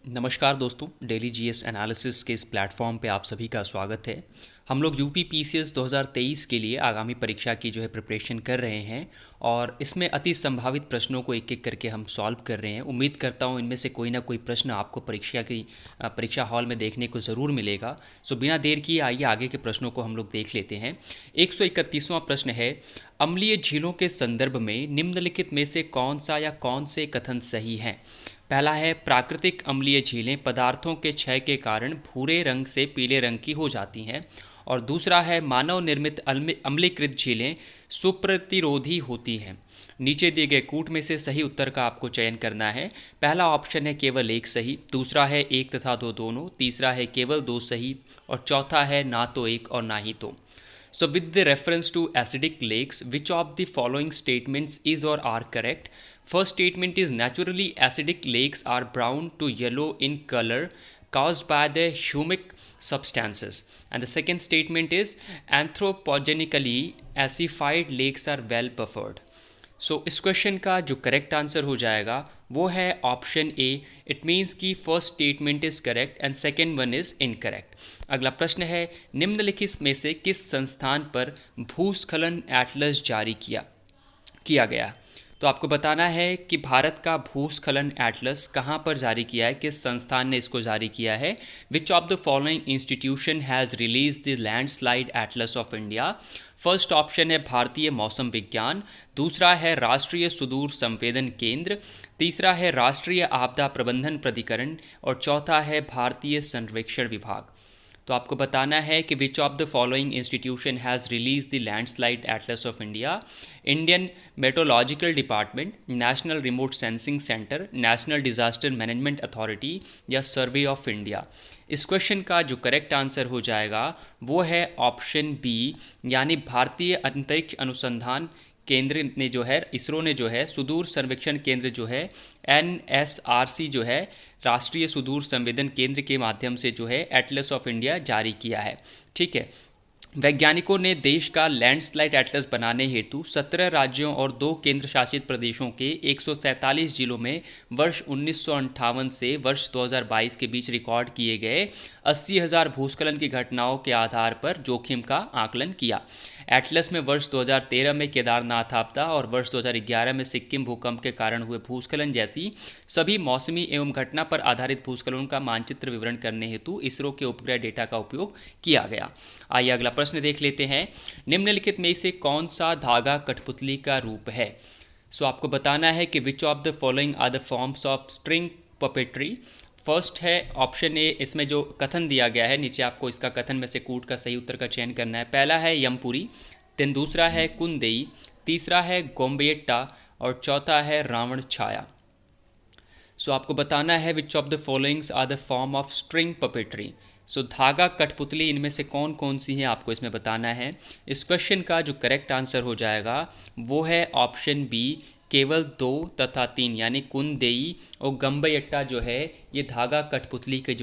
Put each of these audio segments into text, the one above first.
नमस्कार दोस्तों, daily GS analysis के इस प्लेटफॉर्म पे आप सभी का स्वागत है। हम लोग यूपी पीसीएस 2023 के लिए आगामी परीक्षा की प्रिपरेशन कर रहे हैं और इसमें अति संभावित प्रश्नों को एक एक करके हम सॉल्व कर रहे हैं। उम्मीद करता हूँ इनमें से कोई ना कोई प्रश्न आपको परीक्षा हॉल में देखने को ज़रूर मिलेगा। सो बिना देर किए आइए आगे के प्रश्नों को हम लोग देख लेते हैं। 131वां प्रश्न है, अम्लीय झीलों के संदर्भ में निम्नलिखित में से कौन सा या कौन से कथन सही हैं। पहला है, प्राकृतिक अम्लीय झीलें पदार्थों के क्षय के कारण भूरे रंग से पीले रंग की हो जाती हैं। और दूसरा है, मानव निर्मित अम्लीकृत झीलें सुप्रतिरोधी होती हैं। नीचे दिए गए कूट में से सही उत्तर का आपको चयन करना है। पहला ऑप्शन है केवल एक सही, दूसरा है एक तथा दो दोनों, तीसरा है केवल दो सही और चौथा है ना तो एक और ना ही तो। So with the reference to acidic lakes, which of the following statements is or are correct? First statement is, naturally acidic lakes are brown to yellow in color caused by the humic substances. And the second statement is, anthropogenically acidified lakes are well buffered. सो इस question का जो correct answer हो जाएगा वो है option A. It means कि first statement is correct and second one is incorrect. अगला प्रश्न है, निम्नलिखित में से किस संस्थान पर भूस्खलन एटलस जारी किया गया। तो आपको बताना है कि भारत का भूस्खलन एटलस कहाँ पर जारी किया है, किस संस्थान ने इसको जारी किया है। Which of the following institution has release the landslide atlas of India. First option है भारतीय मौसम विज्ञान, दूसरा है राष्ट्रीय सुदूर संवेदन केंद्र, तीसरा है राष्ट्रीय आपदा प्रबंधन प्राधिकरण और चौथा है भारतीय सर्वेक्षण विभाग। तो आपको बताना है कि which of the following institution has release the landslide atlas of India. Indian meteorological department, national remote sensing centre, national disaster management authority या सर्वे ऑफ इंडिया। इस क्वेश्चन का जो करेक्ट आंसर हो जाएगा वो है ऑप्शन बी, यानी भारतीय अंतरिक्ष अनुसंधान केंद्र ने इसरो ने सुदूर सर्वेक्षण केंद्र एनएसआरसी राष्ट्रीय सुदूर संवेदन केंद्र के माध्यम से एटलस ऑफ इंडिया जारी किया है। ठीक है। वैज्ञानिकों ने देश का लैंडस्लाइड एटलस बनाने हेतु 17 राज्यों और 2 केंद्र शासित प्रदेशों के 147 जिलों में वर्ष 1958 से वर्ष 2022 के बीच रिकॉर्ड किए गए 80,000 भूस्खलन की घटनाओं के आधार पर जोखिम का आकलन किया। एटलस में वर्ष 2013 में केदारनाथ आपदा और वर्ष 2011 में सिक्किम भूकंप के कारण हुए भूस्खलन जैसी सभी मौसमी एवं घटना पर आधारित भूस्खलन का मानचित्र विवरण करने हेतु इसरो के उपग्रह डेटा का उपयोग किया गया। आइए अगला प्रश्न देख लेते हैं। निम्नलिखित में से कौन सा धागा कठपुतली का रूप है। सो आपको बताना है कि which of the following are the forms of string puppetry. First है ऑप्शन ए, इसमें जो कथन दिया गया है नीचे आपको इसका कथन में से कूट का सही उत्तर का चयन करना है। पहला है यमपुरी, देन दूसरा है कुंदेई, तीसरा है गोम्बेट्टा और चौथा है रावण छाया। सो आपको बताना है which of the followings are the form of string puppetry. So धागा कठपुतली इनमें से कौन कौन सी है आपको इसमें बताना है। इस क्वेश्चन का जो करेक्ट आंसर हो जाएगा वो है ऑप्शन बी, केवल 2 तथा 3, यानी कुंदेई और गम्बयट्टा ये धागा कठपुतली के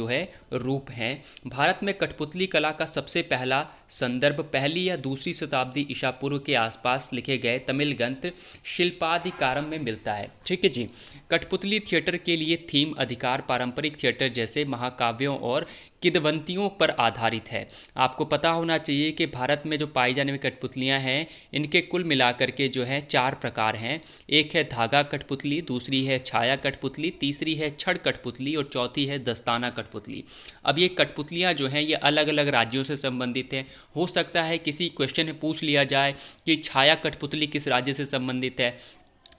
रूप हैं। भारत में कठपुतली कला का सबसे पहला संदर्भ पहली या दूसरी शताब्दी ईसा पूर्व के आसपास लिखे गए तमिल ग्रंथ शिल्पाधिकारम में मिलता है। ठीक है जी। कठपुतली थिएटर के लिए थीम अधिकार पारंपरिक थिएटर जैसे महाकाव्यों और किदवंतियों पर आधारित है। आपको पता होना चाहिए कि भारत में जो पाई जाने वाली कठपुतलियाँ हैं इनके कुल मिलाकर के 4 प्रकार हैं। एक है धागा कठपुतली, दूसरी है छाया कठपुतली, तीसरी है छड़ कठपुतली और चौथी है दस्ताना कठपुतली। अब ये कठपुतलियाँ ये अलग अलग राज्यों से संबंधित हैं। हो सकता है किसी क्वेश्चन में पूछ लिया जाए कि छाया कठपुतली किस राज्य से संबंधित है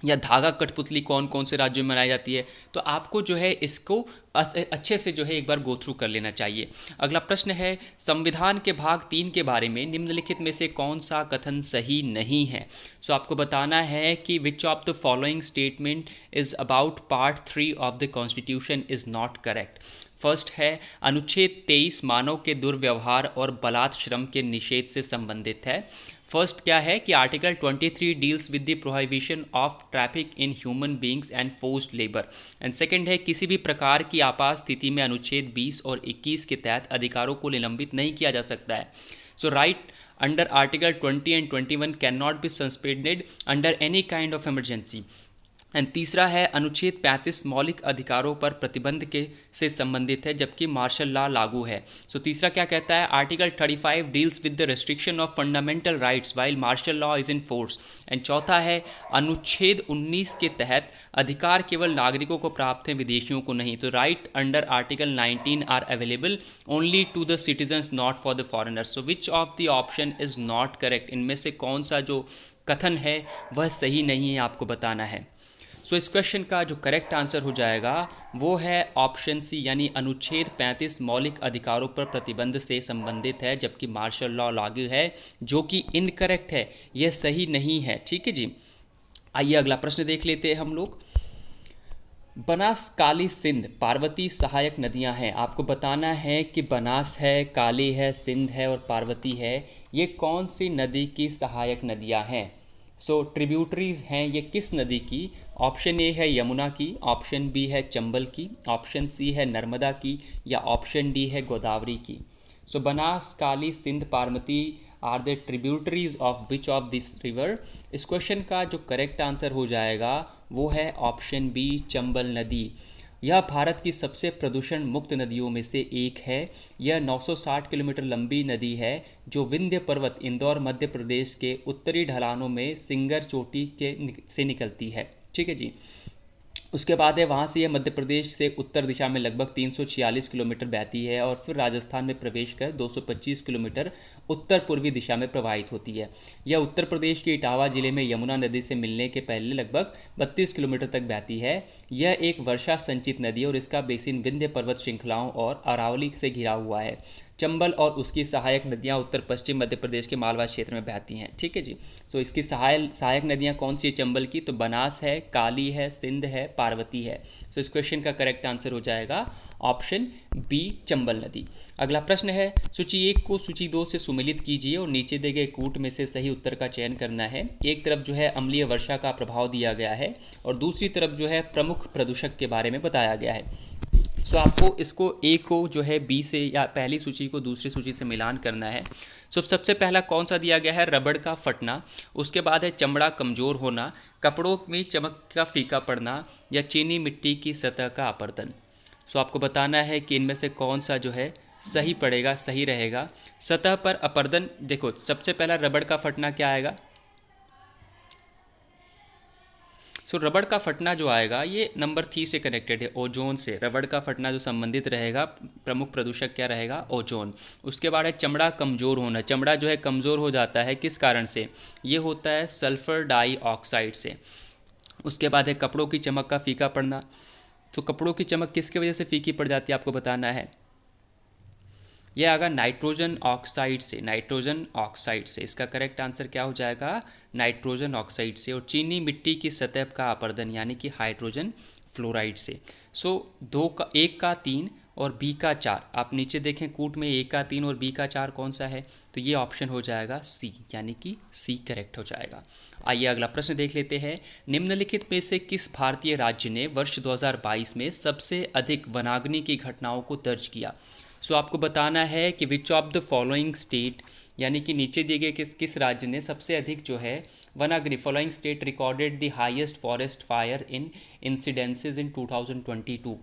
या धागा कठपुतली कौन कौन से राज्यों में मनाई जाती है। तो आपको इसको अच्छे से एक बार गो थ्रू कर लेना चाहिए। अगला प्रश्न है, संविधान के भाग 3 के बारे में निम्नलिखित में से कौन सा कथन सही नहीं है। सो आपको बताना है कि which of the following statement is about part 3 of the constitution is not correct. First है, अनुच्छेद 23 मानव के दुर्व्यवहार और बलात् श्रम के निषेध से संबंधित है। फर्स्ट क्या है कि article 23 deals with the prohibition of traffic in human beings and forced labour. And second है, किसी भी प्रकार की आपात स्थिति में अनुच्छेद 20 और 21 के तहत अधिकारों को निलंबित नहीं किया जा सकता है। So right under article 20 and 21 can not be suspended under any kind of emergency. And तीसरा है अनुच्छेद 35 मौलिक अधिकारों पर प्रतिबंध के से संबंधित है, जबकि मार्शल लॉ लागू है। सो तीसरा क्या कहता है, article 35 deals with the restriction of fundamental rights while martial law is in force. And चौथा है अनुच्छेद 19 के तहत अधिकार केवल नागरिकों को प्राप्त हैं, विदेशियों को नहीं। तो right under article 19 are available only to the citizens not for the foreigners. So which of the option is not correct, इनमें से कौन सा जो कथन है वह सही नहीं है, आपको बताना है। सो इस क्वेश्चन का जो करेक्ट आंसर हो जाएगा वो है ऑप्शन सी, यानी अनुच्छेद 35 मौलिक अधिकारों पर प्रतिबंध से संबंधित है, जबकि मार्शल लॉ लागू है, जो कि इनकरेक्ट है, यह सही नहीं है। ठीक है जी। आइए अगला प्रश्न देख लेते हैं हम लोग। बनास, काली, सिंध, पार्वती सहायक नदियां हैं। आपको बताना है कि बनास है, काली है, सिंध है और पार्वती है, ये कौन सी नदी की सहायक नदियां हैं। सो ट्रिब्यूटरीज हैं ये किस नदी की। ऑप्शन ए है यमुना की, ऑप्शन बी है चंबल की, ऑप्शन सी है नर्मदा की, या ऑप्शन डी है गोदावरी की। So Banas, Kali, Sindh, Parvati are the tributaries of which of this river. इस क्वेश्चन का जो करेक्ट आंसर हो जाएगा वो है ऑप्शन बी, चंबल नदी। यह भारत की सबसे प्रदूषण मुक्त नदियों में से एक है। यह 960 किलोमीटर लंबी नदी है, जो विंध्य पर्वत, इंदौर, मध्य प्रदेश के उत्तरी ढलानों में सिंगर चोटी से निकलती है। ठीक है जी। उसके बाद है वहाँ से यह मध्य प्रदेश से उत्तर दिशा में लगभग 346 किलोमीटर बहती है और फिर राजस्थान में प्रवेश कर 225 किलोमीटर उत्तर पूर्वी दिशा में प्रवाहित होती है। यह उत्तर प्रदेश के इटावा जिले में यमुना नदी से मिलने के पहले लगभग 32 किलोमीटर तक बहती है। यह एक वर्षा संचित नदी है और इसका बेसिन विंध्य पर्वत श्रृंखलाओं और अरावली से घिरा हुआ है। चंबल और उसकी सहायक नदियां उत्तर पश्चिम मध्य प्रदेश के मालवा क्षेत्र में बहती हैं। ठीक है जी। सो इसकी सहायक नदियां कौन सी है चंबल की, तो बनास है, काली है, सिंध है, पार्वती है। सो इस क्वेश्चन का करेक्ट आंसर हो जाएगा ऑप्शन बी, चंबल नदी। अगला प्रश्न है, सूची 1 को सूची 2 से सुमेलित कीजिए और नीचे दिए गए कूट में से सही उत्तर का चयन करना है। एक तरफ जो है अम्लीय वर्षा का प्रभाव दिया गया है और दूसरी तरफ जो है प्रमुख प्रदूषक के बारे में बताया गया है। सो आपको इसको ए को जो है बी से, या पहली सूची को दूसरी सूची से मिलान करना है। सो सबसे पहला कौन सा दिया गया है, रबड़ का फटना। उसके बाद है चमड़ा कमज़ोर होना, कपड़ों में चमक का फीका पड़ना, या चीनी मिट्टी की सतह का अपरदन। सो आपको बताना है कि इनमें से कौन सा जो है सही पड़ेगा, सही रहेगा। सतह पर अपरदन, देखो सबसे पहला रबड़ का फटना क्या आएगा। सो रबड़ का फटना जो आएगा ये नंबर 3 से कनेक्टेड है, ओजोन से। रबड़ का फटना जो संबंधित रहेगा, प्रमुख प्रदूषक क्या रहेगा, ओजोन। उसके बाद है चमड़ा कमज़ोर होना। चमड़ा जो है कमज़ोर हो जाता है, किस कारण से, ये होता है सल्फ़र डाइऑक्साइड से। उसके बाद है कपड़ों की चमक का फीका पड़ना। तो कपड़ों की चमक किसकी वजह से फीकी पड़ जाती है, आपको बताना है। यह आएगा नाइट्रोजन ऑक्साइड से, नाइट्रोजन ऑक्साइड से। इसका करेक्ट आंसर क्या हो जाएगा, नाइट्रोजन ऑक्साइड से। और चीनी मिट्टी की सतह का अपरदन यानी कि हाइड्रोजन फ्लोराइड से। सो दो का, एक का 3 और बी का 4। आप नीचे देखें कूट में, ए का 3 और बी का 4 कौन सा है, तो ये ऑप्शन हो जाएगा सी, यानी कि सी करेक्ट हो जाएगा। आइए अगला प्रश्न देख लेते हैं। निम्नलिखित में से किस भारतीय राज्य ने वर्ष 2022 में सबसे अधिक वनाग्नि की घटनाओं को दर्ज किया। सो आपको बताना है कि which of the following state, यानी कि नीचे दिए गए किस राज्य ने सबसे अधिक जो है वनाग्नि, following state recorded the highest forest fire in incidences in 2022।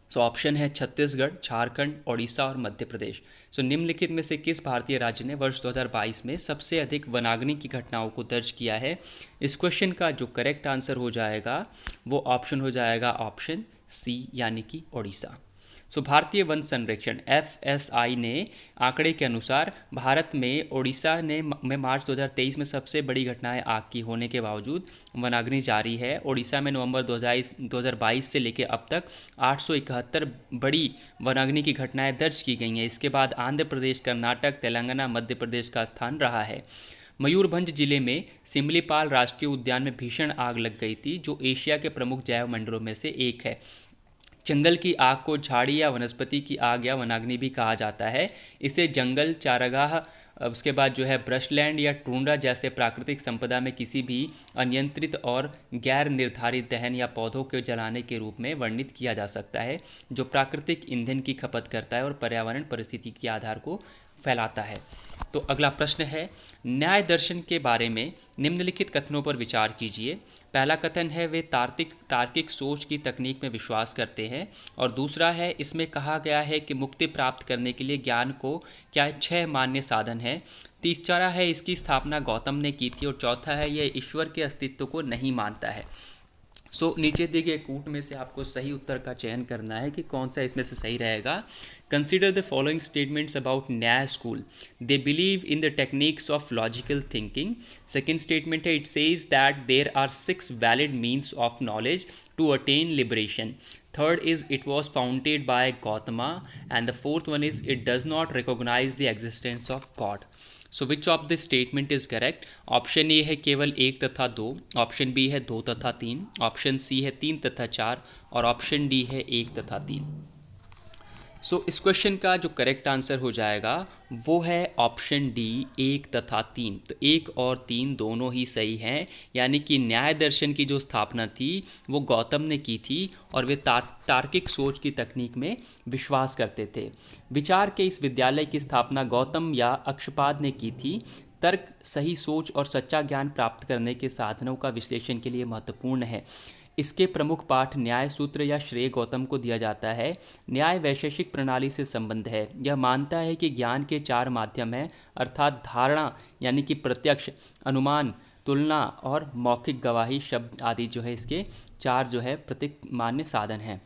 So option है छत्तीसगढ़, झारखंड, ओडिशा और मध्य प्रदेश। सो निम्नलिखित में से किस भारतीय राज्य ने वर्ष 2022 में सबसे अधिक वनाग्नि की घटनाओं को दर्ज किया है। इस क्वेश्चन का जो करेक्ट आंसर हो जाएगा वो ऑप्शन हो जाएगा ऑप्शन सी, यानी कि ओडिशा। सो भारतीय वन संरक्षण FSI ने आंकड़े के अनुसार भारत में ओडिशा में मार्च 2023 में सबसे बड़ी घटनाएं आग की होने के बावजूद वनाग्नि जारी है। ओडिशा में नवंबर 2022 से लेकर अब तक 871 बड़ी वनाग्नि की घटनाएं दर्ज की गई हैं। इसके बाद आंध्र प्रदेश, कर्नाटक, तेलंगाना, मध्य प्रदेश का स्थान रहा है। मयूरभंज जिले में सिमलीपाल राष्ट्रीय उद्यान में भीषण आग लग गई थी, जो एशिया के प्रमुख जैव मंडलों में से एक है। जंगल की आग को झाड़ी या वनस्पति की आग या वनाग्नि भी कहा जाता है। इसे जंगल चारागाह उसके बाद जो है ब्रशलैंड या टुंड्रा जैसे प्राकृतिक संपदा में किसी भी अनियंत्रित और गैर निर्धारित दहन या पौधों के जलाने के रूप में वर्णित किया जा सकता है, जो प्राकृतिक ईंधन की खपत करता है और पर्यावरण परिस्थिति के आधार को फैलाता है। तो अगला प्रश्न है, न्याय दर्शन के बारे में निम्नलिखित कथनों पर विचार कीजिए। पहला कथन है, वे तार्किक सोच की तकनीक में विश्वास करते हैं। और दूसरा है, इसमें कहा गया है कि मुक्ति प्राप्त करने के लिए ज्ञान को क्या 6 मान्य साधन है। तीसरा है, इसकी स्थापना गौतम ने की थी। और चौथा है, यह ईश्वर के अस्तित्व को नहीं मानता है। नीचे दिए गए कूट में से आपको सही उत्तर का चयन करना है कि कौन सा इसमें से सही रहेगा। Consider the following statements about Nyaya school. They believe in the techniques of logical thinking. Second statement है, it says that there are 6 valid means of knowledge to attain liberation. Third is, it was founded by Gautama. And the fourth one is, it does not recognize the existence of God. So which of this statement is correct? Option A है केवल 1 तथा 2, option B है 2 तथा 3, option C है 3 तथा 4 और option D है 1 तथा 3। इस क्वेश्चन का जो करेक्ट आंसर हो जाएगा वो है ऑप्शन डी 1 तथा 3। तो 1 और 3 दोनों ही सही हैं, यानी कि न्याय दर्शन की जो स्थापना थी वो गौतम ने की थी और वे तार्किक सोच की तकनीक में विश्वास करते थे। विचार के इस विद्यालय की स्थापना गौतम या अक्षपाद ने की थी। तर्क सही सोच और सच्चा ज्ञान प्राप्त करने के साधनों का विश्लेषण के लिए महत्वपूर्ण है। इसके प्रमुख पाठ न्याय सूत्र या श्रेय गौतम को दिया जाता है। न्याय वैशेषिक प्रणाली से संबंध है। यह मानता है कि ज्ञान के 4 माध्यम हैं, अर्थात धारणा यानी कि प्रत्यक्ष, अनुमान, तुलना और मौखिक गवाही शब्द आदि जो है इसके 4 जो है प्रतीक मान्य साधन हैं।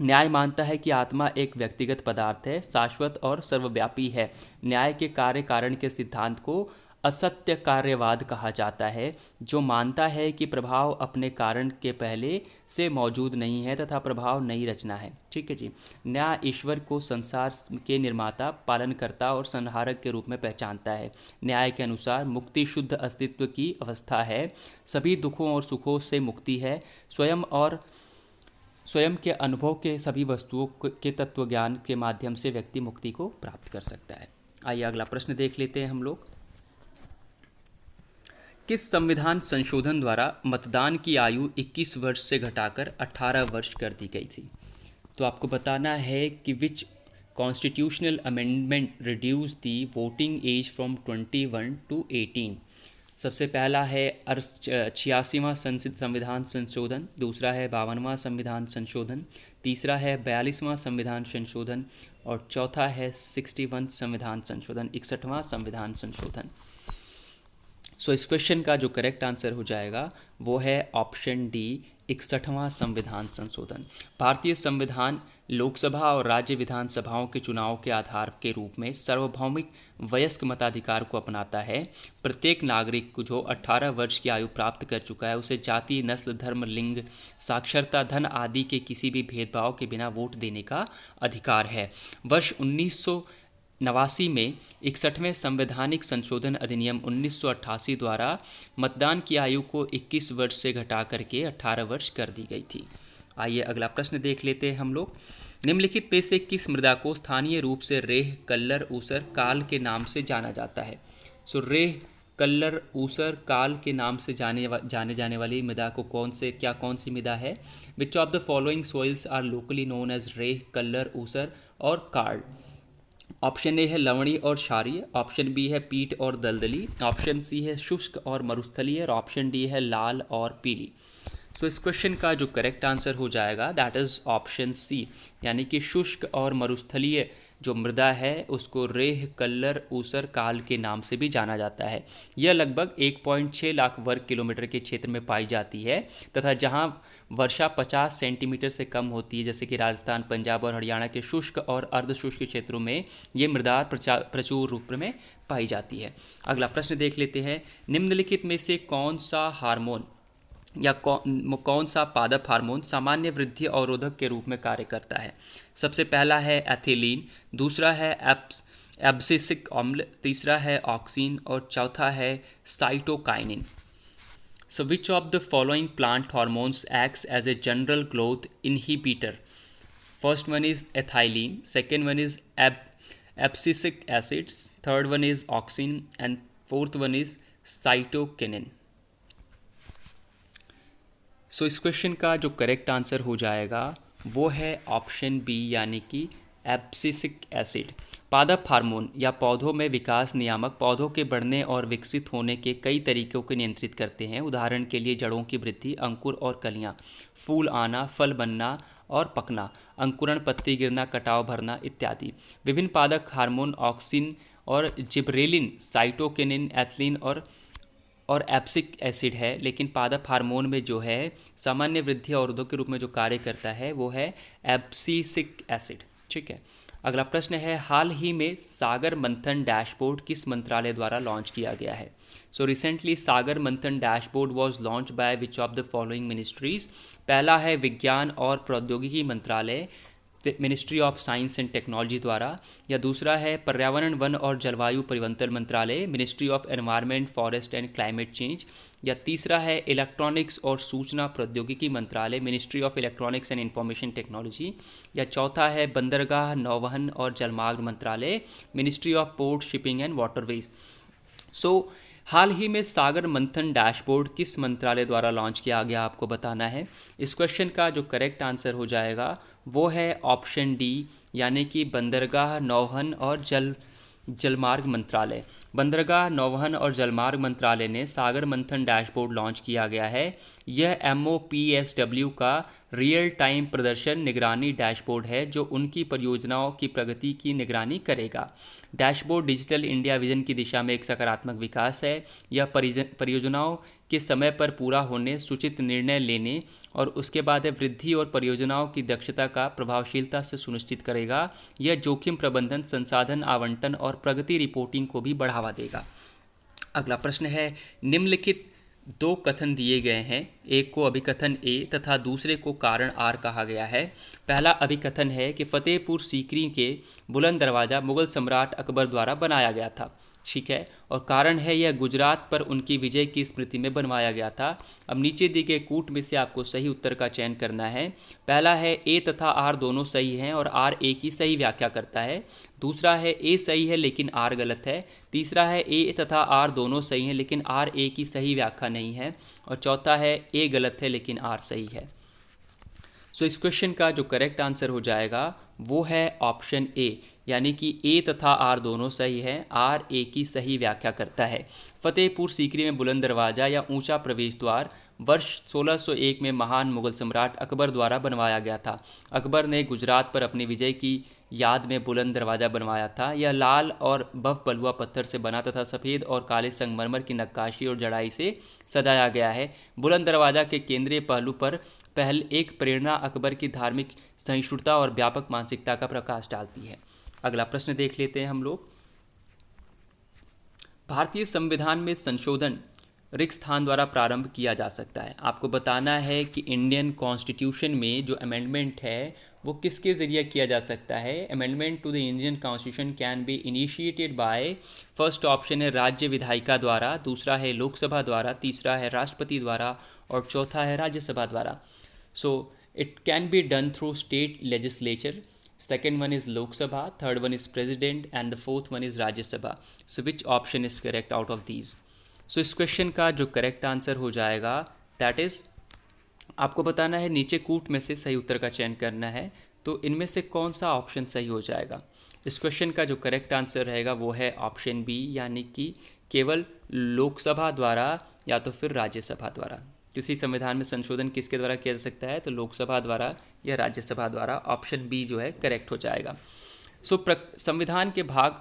न्याय मानता है कि आत्मा एक व्यक्तिगत पदार्थ है, शाश्वत और सर्वव्यापी है। न्याय के कार्य कारण के सिद्धांत को असत्य कार्यवाद कहा जाता है, जो मानता है कि प्रभाव अपने कारण के पहले से मौजूद नहीं है तथा प्रभाव नई रचना है। ठीक है जी। न्याय ईश्वर को संसार के निर्माता, पालनकर्ता और संहारक के रूप में पहचानता है। न्याय के अनुसार मुक्ति शुद्ध अस्तित्व की अवस्था है, सभी दुखों और सुखों से मुक्ति है, स्वयं के अनुभव के सभी वस्तुओं के तत्व ज्ञान के माध्यम से व्यक्ति मुक्ति को प्राप्त कर सकता है। आइए अगला प्रश्न देख लेते हैं हम लोग। किस संविधान संशोधन द्वारा मतदान की आयु 21 वर्ष से घटाकर 18 वर्ष कर दी गई थी? तो आपको बताना है कि which constitutional amendment reduce the voting age from 21 to 18। सबसे पहला है 86वां संविधान संशोधन, दूसरा है 52वां संविधान संशोधन, तीसरा है 42वां संविधान संशोधन और चौथा है 61 संविधान संशोधन, 61वां संविधान संशोधन। इस क्वेश्चन का जो करेक्ट आंसर हो जाएगा वो है ऑप्शन डी 61वां संविधान संशोधन। भारतीय संविधान लोकसभा और राज्य विधानसभाओं के चुनाव के आधार के रूप में सार्वभौमिक वयस्क मताधिकार को अपनाता है। प्रत्येक नागरिक को जो 18 वर्ष की आयु प्राप्त कर चुका है उसे जाति, नस्ल, धर्म, लिंग, साक्षरता, धन आदि के किसी भी भेदभाव के बिना वोट देने का अधिकार है। वर्ष 1989 में 61वें संवैधानिक संशोधन अधिनियम 1988 द्वारा मतदान की आयु को 21 वर्ष से घटा करके 18 वर्ष कर दी गई थी। आइए अगला प्रश्न देख लेते हैं हम लोग। निम्नलिखित में से किस मृदा को स्थानीय रूप से रेह, कल्लर, ऊसर, काल के नाम से जाना जाता है? रेह, कल्लर, ऊसर, काल के नाम से जाने जाने वाली मृदा को कौन सी मृदा है? Which of the following soils are locally known as रेह, कल्लर, ऊसर और कार्ल? ऑप्शन ए है लवणीय और क्षारीय, ऑप्शन बी है पीट और दलदली, ऑप्शन सी है शुष्क और मरुस्थलीय और ऑप्शन डी है लाल और पीली। इस क्वेश्चन का जो करेक्ट आंसर हो जाएगा दैट इज़ ऑप्शन सी, यानी कि शुष्क और मरुस्थलीय जो मृदा है उसको रेह, कल्लर, ऊसर, काल के नाम से भी जाना जाता है। यह लगभग 1.6 लाख वर्ग किलोमीटर के क्षेत्र में पाई जाती है तथा जहां वर्षा 50 सेंटीमीटर से कम होती है, जैसे कि राजस्थान, पंजाब और हरियाणा के शुष्क और अर्धशुष्क क्षेत्रों में ये मृदा प्रचुर रूप में पाई जाती है। अगला प्रश्न देख लेते हैं। निम्नलिखित में से कौन सा हार्मोन या कौन सा पादप हार्मोन सामान्य वृद्धि अवरोधक के रूप में कार्य करता है? सबसे पहला है एथिलीन, दूसरा है एब्सिसिक अम्ल, तीसरा है ऑक्सीन और चौथा है cytokinin. Which of the following plant hormones acts as a general growth inhibitor? First one is ethylene, second one is abscisic acids, third one is auxin and fourth one is cytokinin. So इस question का जो correct answer हो जाएगा वो है option B, यानी कि abscisic acid. पादप हार्मोन या पौधों में विकास नियामक पौधों के बढ़ने और विकसित होने के कई तरीकों को नियंत्रित करते हैं। उदाहरण के लिए जड़ों की वृद्धि, अंकुर और कलियां, फूल आना, फल बनना और पकना, अंकुरण, पत्ती गिरना, कटाव भरना इत्यादि। विभिन्न पादप हार्मोन ऑक्सिन और जिबरेलिन, साइटोकिनिन, एथिलीन और एब्सिक एसिड है, लेकिन पादप हार्मोन में जो है सामान्य वृद्धि अवरोधक के रूप में जो कार्य करता है वो है एब्सिसिक एसिड। ठीक है, अगला प्रश्न है, हाल ही में सागर मंथन डैशबोर्ड किस मंत्रालय द्वारा लॉन्च किया गया है? सो रिसेंटली सागर मंथन dashboard was launch by which of the following ministries? पहला है विज्ञान और प्रौद्योगिकी मंत्रालय, ministry of science and technology द्वारा, या दूसरा है पर्यावरण वन और जलवायु परिवर्तन मंत्रालय, ministry of environment forest and climate change, या तीसरा है इलेक्ट्रॉनिक्स और सूचना प्रौद्योगिकी मंत्रालय, ministry of electronics and information technology, या चौथा है बंदरगाह नौवहन और जलमार्ग मंत्रालय, ministry of port shipping and waterways. So हाल ही में सागर मंथन डैशबोर्ड किस मंत्रालय द्वारा लॉन्च किया गया, आपको बताना है। इस क्वेश्चन का जो करेक्ट आंसर हो जाएगा वो है ऑप्शन डी, यानी कि बंदरगाह नौवहन और जलमार्ग मंत्रालय। बंदरगाह नौवहन और जलमार्ग मंत्रालय ने सागर मंथन डैशबोर्ड लॉन्च किया गया है। यह MOPSW का रियल टाइम प्रदर्शन निगरानी डैशबोर्ड है जो उनकी परियोजनाओं की प्रगति की निगरानी करेगा। डैशबोर्ड डिजिटल इंडिया विजन की दिशा में एक सकारात्मक विकास है। यह परियोजनाओं के समय पर पूरा होने, सूचित निर्णय लेने और उसके बाद वृद्धि और परियोजनाओं की दक्षता का प्रभावशीलता से सुनिश्चित करेगा। यह जोखिम प्रबंधन, संसाधन आवंटन और प्रगति रिपोर्टिंग को भी बढ़ावा देगा। अगला प्रश्न है, निम्नलिखित दो कथन दिए गए हैं, एक को अभिकथन ए तथा दूसरे को कारण आर कहा गया है। पहला अभिकथन है कि फतेहपुर सीकरी के बुलंद दरवाज़ा मुगल सम्राट अकबर द्वारा बनाया गया था। ठीक है, और कारण है यह गुजरात पर उनकी विजय की स्मृति में बनवाया गया था। अब नीचे दिए गए कूट में से आपको सही उत्तर का चयन करना है। पहला है ए तथा आर दोनों सही हैं और आर ए की सही व्याख्या करता है। दूसरा है ए सही है लेकिन आर गलत है। तीसरा है ए तथा आर दोनों सही हैं लेकिन आर ए की सही व्याख्या नहीं है। और चौथा है ए गलत है लेकिन आर सही है। सो इस क्वेश्चन का जो करेक्ट आंसर हो जाएगा वो है ऑप्शन ए, यानी कि ए तथा आर दोनों सही है, आर ए की सही व्याख्या करता है। फतेहपुर सीकरी में बुलंद दरवाज़ा या ऊंचा प्रवेश द्वार वर्ष 1601 में महान मुगल सम्राट अकबर द्वारा बनवाया गया था। अकबर ने गुजरात पर अपनी विजय की याद में बुलंद दरवाज़ा बनवाया था। यह लाल और भव बलुआ पत्थर से बना तथा सफ़ेद और काले संगमरमर की नक्काशी और जड़ाई से सजाया गया है। बुलंद दरवाज़ा के केंद्रीय पहलू पर पहल एक प्रेरणा अकबर की धार्मिक सहिष्णुता और व्यापक मानसिकता का प्रकाश डालती है। अगला प्रश्न देख लेते हैं हम लोग। भारतीय संविधान में संशोधन रिक्त स्थान द्वारा प्रारंभ किया जा सकता है। आपको बताना है कि इंडियन कॉन्स्टिट्यूशन में जो अमेंडमेंट है वो किसके ज़रिए किया जा सकता है। Amendment to the Indian constitution can be initiated by, first option है राज्य विधायिका द्वारा, दूसरा है लोकसभा द्वारा, तीसरा है राष्ट्रपति द्वारा और चौथा है राज्यसभा द्वारा। So it can be done through state legislature, second one is Lok Sabha, third one is President and the fourth one is Rajya Sabha. So which option is correct out of these? So इस question का जो correct answer हो जाएगा that is, आपको बताना है नीचे कूट में से सही उत्तर का चयन करना है, तो इनमें से कौन सा ऑप्शन सही हो जाएगा। इस क्वेश्चन का जो करेक्ट आंसर रहेगा वो है ऑप्शन बी, यानी कि केवल लोकसभा द्वारा या तो फिर राज्यसभा द्वारा। किसी संविधान में संशोधन किसके द्वारा किया जा सकता है, तो लोकसभा द्वारा या राज्यसभा द्वारा। ऑप्शन बी जो है करेक्ट हो जाएगा। संविधान के भाग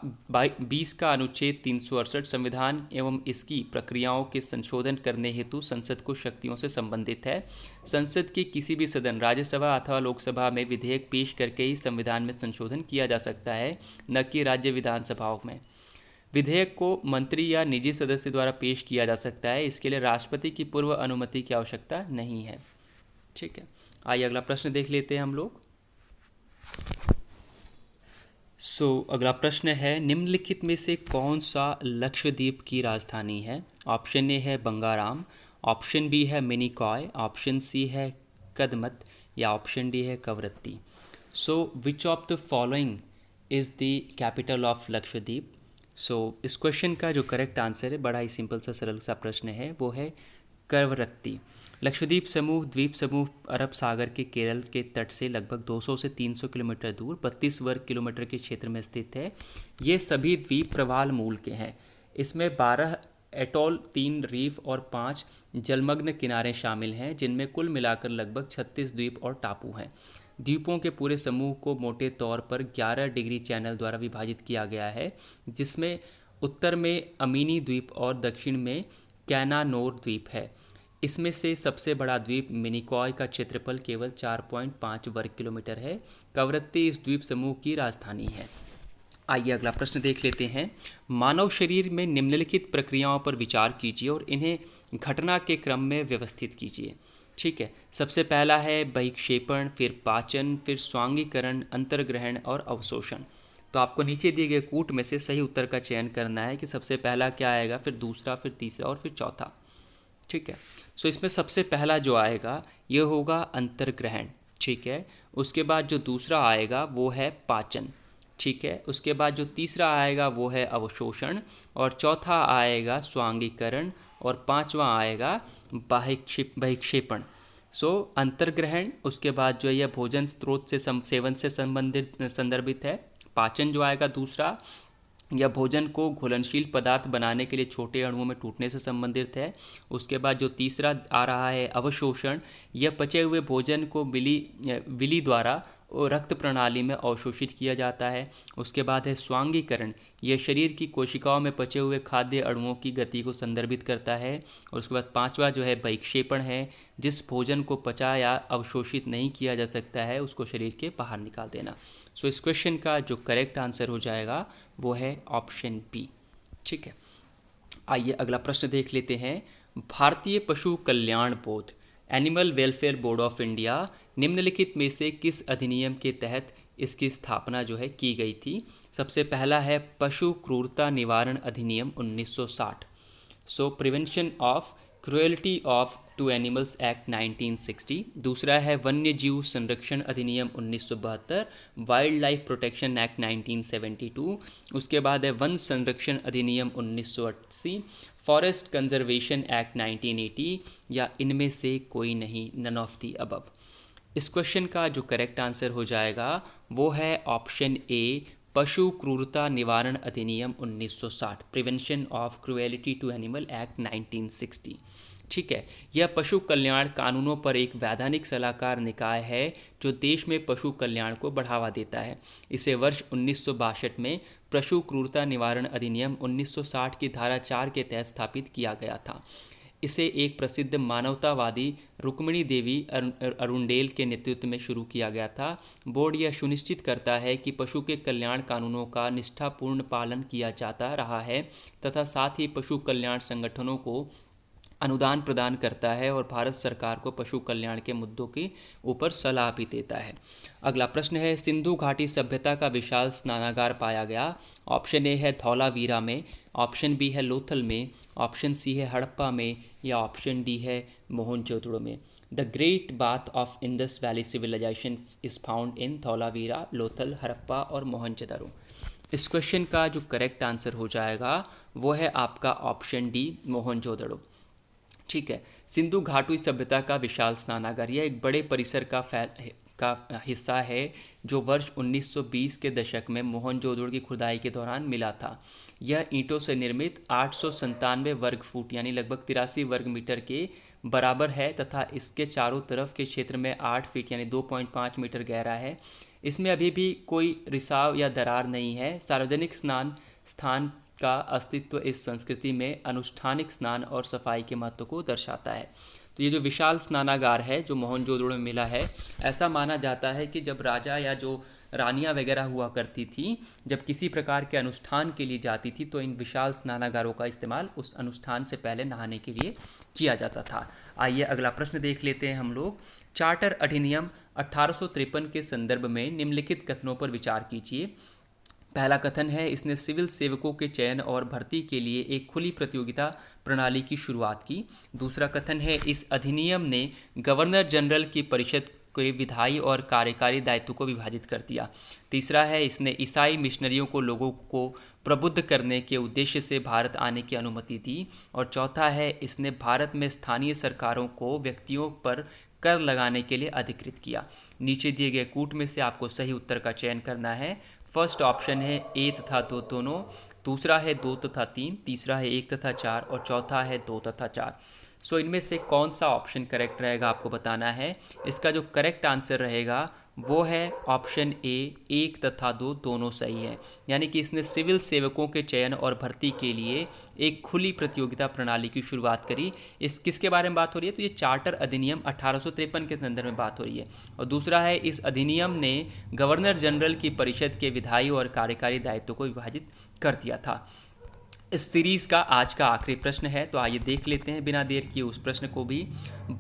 20 का अनुच्छेद 368 संविधान एवं इसकी प्रक्रियाओं के संशोधन करने हेतु संसद को शक्तियों से संबंधित है। संसद के किसी भी सदन, राज्यसभा अथवा लोकसभा में विधेयक पेश करके ही संविधान में संशोधन किया जा सकता है, न कि राज्य विधानसभाओं में। विधेयक को मंत्री या निजी सदस्य द्वारा पेश किया जा सकता है। इसके लिए राष्ट्रपति की पूर्व अनुमति की आवश्यकता नहीं है। ठीक है, आइए अगला प्रश्न देख लेते हैं हम लोग। अगला प्रश्न है, निम्नलिखित में से कौन सा लक्षद्वीप की राजधानी है? ऑप्शन ए है बंगाराम, ऑप्शन बी है मिनिकॉय, ऑप्शन सी है कदमत या ऑप्शन डी है Kavaratti. Which of the following is the capital of Lakshadweep? So इस क्वेश्चन का जो करेक्ट आंसर है, बड़ा ही सिंपल सा सरल सा प्रश्न है, वो है कवरत्ती। लक्षद्वीप समूह द्वीप समूह अरब सागर के केरल के तट से लगभग 200 से 300 किलोमीटर दूर 32 वर्ग किलोमीटर के क्षेत्र में स्थित है। ये सभी द्वीप प्रवाल मूल के हैं। इसमें 12 एटॉल, 3 रीफ और 5 जलमग्न किनारे शामिल हैं, जिनमें कुल मिलाकर लगभग 36 द्वीप और टापू हैं। द्वीपों के पूरे समूह को मोटे तौर पर 11 डिग्री चैनल द्वारा विभाजित किया गया है, जिसमें उत्तर में अमीनी द्वीप और दक्षिण में कैनानोर द्वीप है। इसमें से सबसे बड़ा द्वीप मिनिकॉय का क्षेत्रफल केवल 4.5 वर्ग किलोमीटर है। कवरत्ती इस द्वीप समूह की राजधानी है। आइए अगला प्रश्न देख लेते हैं। मानव शरीर में निम्नलिखित प्रक्रियाओं पर विचार कीजिए और इन्हें घटना के क्रम में व्यवस्थित कीजिए। ठीक है, सबसे पहला है बहिक्षेपण, फिर पाचन, फिर स्वांगीकरण, अंतर्ग्रहण और अवशोषण। तो आपको नीचे दिए गए कूट में से सही उत्तर का चयन करना है कि सबसे पहला क्या आएगा, फिर दूसरा, फिर तीसरा और फिर चौथा। ठीक है, सो इसमें सबसे पहला जो आएगा ये होगा अंतर्ग्रहण। ठीक है, उसके बाद जो दूसरा आएगा वो है पाचन। ठीक है, उसके बाद जो तीसरा आएगा वो है अवशोषण, और चौथा आएगा स्वांगीकरण, और पांचवा आएगा बहिक्षेपण। सो अंतर्ग्रहण, उसके बाद जो यह भोजन स्रोत से सेवन से संबंधित संदर्भित है। पाचन जो आएगा दूसरा, यह भोजन को घुलनशील पदार्थ बनाने के लिए छोटे अणुओं में टूटने से संबंधित है। उसके बाद जो तीसरा आ रहा है अवशोषण, यह पचे हुए भोजन को विली द्वारा और रक्त प्रणाली में अवशोषित किया जाता है। उसके बाद है स्वांगीकरण, यह शरीर की कोशिकाओं में पचे हुए खाद्य अणुओं की गति को संदर्भित करता है। और उसके बाद पांचवा जो है बहिक्षेपण है, जिस भोजन को पचा या अवशोषित नहीं किया जा सकता है उसको शरीर के बाहर निकाल देना। सो इस क्वेश्चन का जो करेक्ट आंसर हो जाएगा वो है ऑप्शन बी। ठीक है, आइए अगला प्रश्न देख लेते हैं। भारतीय पशु कल्याण board, animal welfare board of India, निम्नलिखित में से किस अधिनियम के तहत इसकी स्थापना जो है की गई थी? सबसे पहला है पशु क्रूरता निवारण अधिनियम 1960, so prevention of cruelty of to animals act 1960। दूसरा है वन्य जीव संरक्षण अधिनियम 1972, वाइल्ड लाइफ प्रोटेक्शन एक्ट 1972। उसके बाद है वन संरक्षण अधिनियम 1980, फॉरेस्ट कंजर्वेशन एक्ट 1980, या इनमें से कोई नहीं, नन ऑफ दी अबव। इस क्वेश्चन का जो करेक्ट आंसर हो जाएगा वो है ऑप्शन ए, पशु क्रूरता निवारण अधिनियम 1960, prevention of cruelty to animal act 1960। ठीक है, यह पशु कल्याण कानूनों पर एक वैधानिक सलाहकार निकाय है जो देश में पशु कल्याण को बढ़ावा देता है। इसे वर्ष 1962 में पशु क्रूरता निवारण अधिनियम 1960 की धारा 4 के तहत स्थापित किया गया था। इसे एक प्रसिद्ध मानवतावादी रुक्मिणी देवी अरुंडेल के नेतृत्व में शुरू किया गया था। बोर्ड यह सुनिश्चित करता है कि पशु के कल्याण कानूनों का निष्ठापूर्ण पालन किया जाता रहा है तथा साथ ही पशु कल्याण संगठनों को अनुदान प्रदान करता है और भारत सरकार को पशु कल्याण के मुद्दों के ऊपर सलाह भी देता है। अगला प्रश्न है, सिंधु घाटी सभ्यता का विशाल स्नानागार पाया गया? ऑप्शन ए है धौलावीरा में, ऑप्शन बी है लोथल में, ऑप्शन सी है हड़प्पा में, या ऑप्शन डी है मोहनजोदड़ो में। The great bath of Indus valley civilisation is found in Dholavira, Lothal, Harappa और मोहनजोदड़ो। इस क्वेश्चन का जो करेक्ट आंसर हो जाएगा वो है आपका ऑप्शन डी, मोहनजोदड़ो। ठीक है, सिंधु घाटी सभ्यता का विशाल स्नानागार यह एक बड़े परिसर का हिस्सा है जो वर्ष 1920 के दशक में मोहनजोदड़ो की खुदाई के दौरान मिला था। यह ईंटों से निर्मित 897 वर्ग फुट यानी लगभग 83 वर्ग मीटर के बराबर है तथा इसके चारों तरफ के क्षेत्र में 8 फीट यानी 2.5 मीटर गहरा है। इसमें अभी भी कोई रिसाव या दरार नहीं है। सार्वजनिक स्नान स्थान का अस्तित्व इस संस्कृति में अनुष्ठानिक स्नान और सफाई के महत्व को दर्शाता है। तो ये जो विशाल स्नानागार है जो मोहनजोदड़ो में मिला है, ऐसा माना जाता है कि जब राजा या जो रानियां वगैरह हुआ करती थी, जब किसी प्रकार के अनुष्ठान के लिए जाती थी तो इन विशाल स्नानागारों का इस्तेमाल उस अनुष्ठान से पहले नहाने के लिए किया जाता था। आइए अगला प्रश्न देख लेते हैं हम लोग। चार्टर अधिनियम 1853 के संदर्भ में निम्नलिखित कथनों पर विचार कीजिए। पहला कथन है, इसने सिविल सेवकों के चयन और भर्ती के लिए एक खुली प्रतियोगिता प्रणाली की शुरुआत की। दूसरा कथन है, इस अधिनियम ने गवर्नर जनरल की परिषद के विधायी और कार्यकारी दायित्व को विभाजित कर दिया। तीसरा है, इसने ईसाई मिशनरियों को लोगों को प्रबुद्ध करने के उद्देश्य से भारत आने की अनुमति दी। और चौथा है, इसने भारत में स्थानीय सरकारों को व्यक्तियों पर कर लगाने के लिए अधिकृत किया। नीचे दिए गए कूट में से आपको सही उत्तर का चयन करना है। फर्स्ट ऑप्शन है ए तथा दो दोनों, दूसरा है 2 तथा 3, तीसरा है 1 तथा 4 और चौथा है 2 तथा 4। सो इनमें से कौन सा ऑप्शन करेक्ट रहेगा आपको बताना है। इसका जो करेक्ट आंसर रहेगा वो है ऑप्शन ए, 1 तथा 2 दोनों सही है। यानी कि इसने सिविल सेवकों के चयन और भर्ती के लिए एक खुली प्रतियोगिता प्रणाली की शुरुआत करी। इस किसके बारे में बात हो रही है, तो ये चार्टर अधिनियम 1853 के संदर्भ में बात हो रही है। और दूसरा है, इस अधिनियम ने गवर्नर जनरल की परिषद के विधायी और कार्यकारी दायित्व को विभाजित कर दिया था। इस सीरीज़ का आज का आखिरी प्रश्न है, तो आइए देख लेते हैं बिना देर किए उस प्रश्न को भी।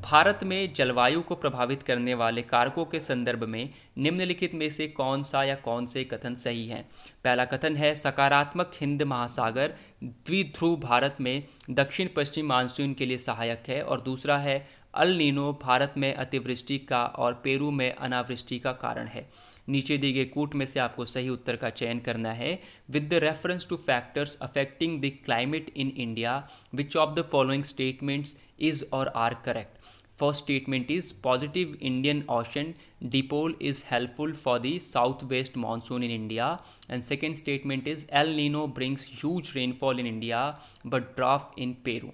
भारत में जलवायु को प्रभावित करने वाले कारकों के संदर्भ में निम्नलिखित में से कौन सा या कौन से कथन सही हैं। पहला कथन है, सकारात्मक हिंद महासागर द्विध्रुव भारत में दक्षिण पश्चिम मानसून के लिए सहायक है। और दूसरा है, अल नीनो भारत में अतिवृष्टि का और पेरू में अनावृष्टि का कारण है। नीचे दिए गए कूट में से आपको सही उत्तर का चयन करना है। With the reference to factors affecting the climate in India, which of the following statements is और are correct. First statement is positive Indian ocean dipole is helpful for the southwest monsoon in India, and second statement is El Nino brings huge rainfall in India but drought in Peru।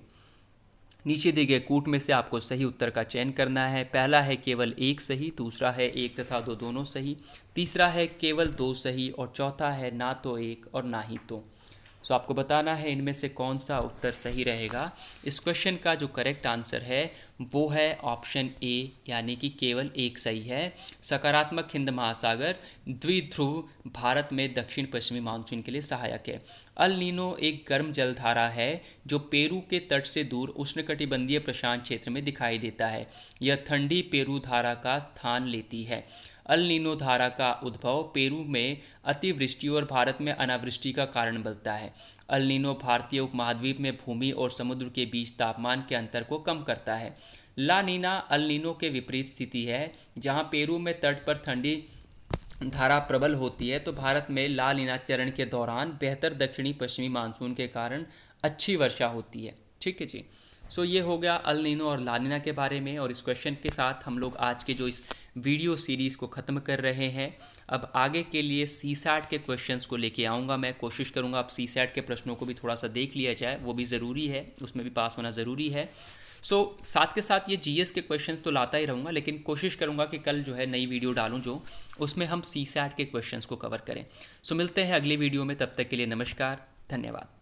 नीचे दिए गए कूट में से आपको सही उत्तर का चयन करना है। पहला है केवल 1 सही, दूसरा है 1 तथा 2 दोनों सही, तीसरा है केवल 2 सही और चौथा है ना तो 1 और ना ही 2। सो आपको बताना है इनमें से कौन सा उत्तर सही रहेगा। इस क्वेश्चन का जो करेक्ट आंसर है वो है ऑप्शन ए, यानी कि केवल 1 सही है। सकारात्मक हिंद महासागर द्विध्रुव भारत में दक्षिण पश्चिमी मानसून के लिए सहायक है। अल नीनो एक गर्म जलधारा है जो पेरू के तट से दूर उष्णकटिबंधीय प्रशांत क्षेत्र में दिखाई देता है। यह ठंडी पेरू धारा का स्थान लेती है। अल नीनो धारा का उद्भव पेरू में अतिवृष्टि और भारत में अनावृष्टि का कारण बनता है। अल नीनो भारतीय उपमहाद्वीप में भूमि और समुद्र के बीच तापमान के अंतर को कम करता है। ला नीना अल नीनो के विपरीत स्थिति है, जहां पेरू में तट पर ठंडी धारा प्रबल होती है, तो भारत में ला नीना चरण के दौरान बेहतर दक्षिणी पश्चिमी मानसून के कारण अच्छी वर्षा होती है। ठीक है जी। सो ये हो गया अल नीनो और ला नीना के बारे में। और इस क्वेश्चन के साथ हम लोग आज के जो इस वीडियो सीरीज़ को ख़त्म कर रहे हैं। अब आगे के लिए सीसैट के क्वेश्चंस को लेके आऊँगा। मैं कोशिश करूँगा अब सीसैट के प्रश्नों को भी थोड़ा सा देख लिया जाए, वो भी ज़रूरी है, उसमें भी पास होना ज़रूरी है। साथ के साथ ये जीएस के क्वेश्चंस तो लाता ही रहूँगा, लेकिन कोशिश करूँगा कि कल जो है नई वीडियो डालूँ जो उसमें हम सीसैट के क्वेश्चंस को कवर करें। मिलते हैं अगली वीडियो में, तब तक के लिए नमस्कार, धन्यवाद।